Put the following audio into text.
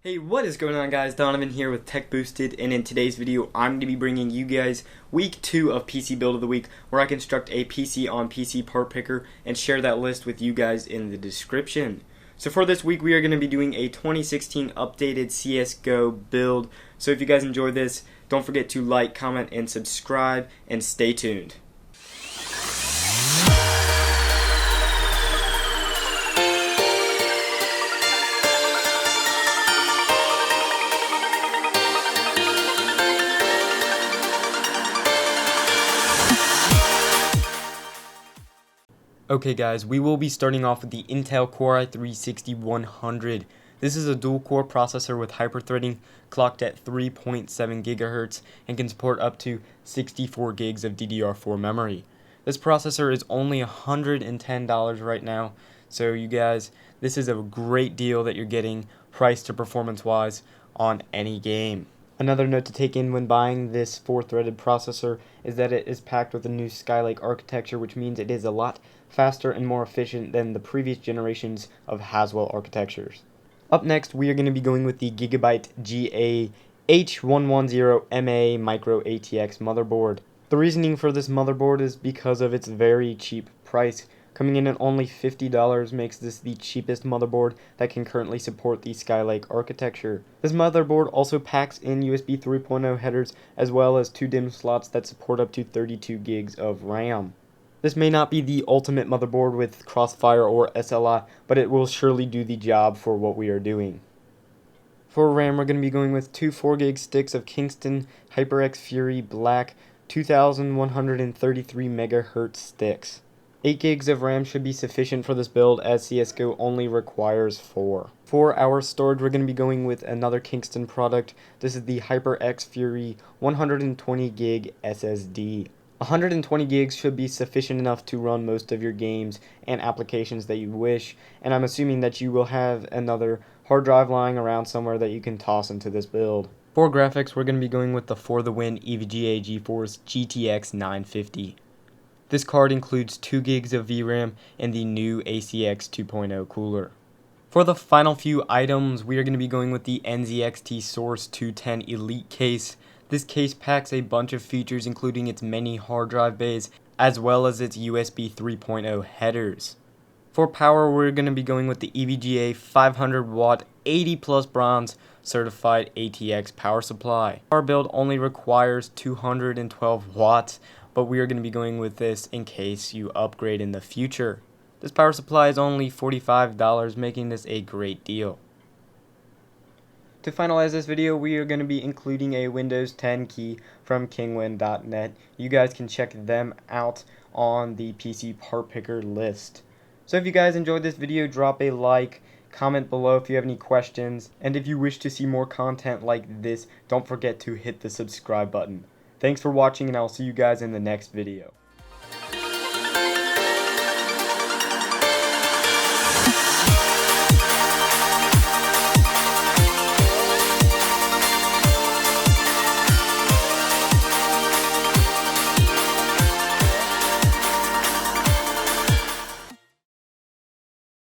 Hey, what is going on, guys? Donovan here with Tech Boosted, and in today's video I'm going to be bringing you guys week 2 of PC Build of the Week, where I construct a PC on PC part picker and share that list with you guys in the description. So for this week we are going to be doing a 2016 updated CSGO build. So if you guys enjoy this, don't forget to like, comment, and subscribe, and stay tuned. Okay guys, we will be starting off with the Intel Core i3-6100. This is a dual-core processor with hyperthreading, clocked at 3.7 GHz, and can support up to 64 gigs of DDR4 memory. This processor is only $110 right now, so you guys, this is a great deal that you're getting price to performance wise on any game. Another note to take in when buying this 4-threaded processor is that it is packed with a new Skylake architecture, which means it is a lot faster and more efficient than the previous generations of Haswell architectures. Up next, we are going to be going with the Gigabyte GA-H110MA Micro ATX motherboard. The reasoning for this motherboard is because of its very cheap price. Coming in at only $50 makes this the cheapest motherboard that can currently support the Skylake architecture. This motherboard also packs in USB 3.0 headers as well as 2 DIMM slots that support up to 32 gigs of RAM. This may not be the ultimate motherboard with Crossfire or SLI, but it will surely do the job for what we are doing. For RAM, we're going to be going with 2 4GB sticks of Kingston HyperX Fury Black 2133 MHz sticks. 8 gigs of RAM should be sufficient for this build, as CSGO only requires 4. For our storage, we're going to be going with another Kingston product. This is the HyperX Fury 120 gig SSD. 120 gigs should be sufficient enough to run most of your games and applications that you wish, and I'm assuming that you will have another hard drive lying around somewhere that you can toss into this build. For graphics, we're going to be going with the For the Win EVGA Geforce GTX 950. This card includes 2 gigs of VRAM and the new ACX 2.0 cooler. For the final few items, we are going to be going with the NZXT Source 210 Elite case. This case packs a bunch of features, including its many hard drive bays, as well as its USB 3.0 headers. For power, we're going to be going with the EVGA 500 watt 80 plus bronze certified ATX power supply. Our build only requires 212 watts, but we are going to be going with this in case you upgrade in the future. This power supply is only $45, making this a great deal. To finalize this video, we are going to be including a Windows 10 key from kingwin.net. You guys can check them out on the PC part picker list. So if you guys enjoyed this video, drop a like, comment below if you have any questions, and if you wish to see more content like this, don't forget to hit the subscribe button. Thanks for watching, and I'll see you guys in the next video.